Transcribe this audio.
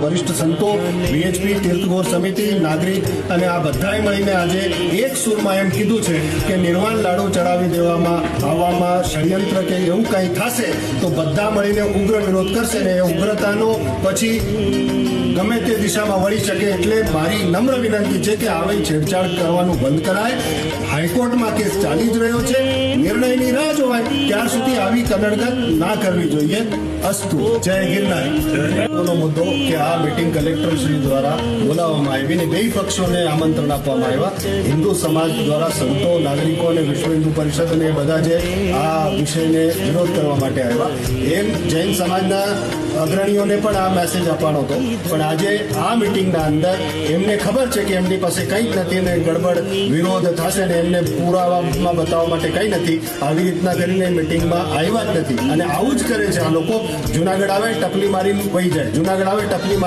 વરિષ્ઠ સંતો, VHP, તીર્થગોર સમિતિ, નાગરિક અને આ બધાએ મળીને આજે એક સુરમાં એમ કીધું છે કે નિર્વાણ લાડુ ચડાવી દેવામાં આવવામાં ષડયંત્ર કે એવું કંઈ થશે તો બધા મળીને ઉગ્ર વિરોધ કરશે ને એ ઉગ્રતાનો પછી ગમે તે દિશામાં વળી શકે. એટલે મારી નમ્ર વિનંતી છે કે આવી છેડછાડ કરવાનું બંધ કરાય. હાઈકોર્ટમાં કેસ ચાલી જ રહ્યો છે, નિર્ણયની રાહ જોવાય ત્યાર સુધી આવી કનડગત ના કરવી જોઈએ. અસ્તુ. જય ગિરનાર. મુદ્દો કે આ મીટિંગ કલેક્ટર શ્રી દ્વારા બોલાવવામાં આવી ને બે પક્ષોને આમંત્રણ આપવામાં આવ્યા. હિન્દુ સમાજ દ્વારા સંતો, નાગરિકો અને વિશ્વ હિન્દુ પરિષદ અને બધા જે આ વિષયને વિરોધ કરવા માટે આવ્યા, એમ જૈન સમાજના અગ્રણીઓને પણ આ મેસેજ આપવાનો હતો. પણ આજે આ મિટિંગના અંદર એમને ખબર છે કે એમની પાસે કંઈ જ નથી અને ગડબડ વિરોધ થશે ને એમને પુરાવામાં બતાવવા માટે કંઈ નથી. આવી રીતના કરીને મિટિંગમાં આવ્યા જ નથી અને આવું જ કરે છે આ લોકો. જુનાગઢ આવે ટપલી મારીને વહી જાય, જુનાગઢ આવે ટપલી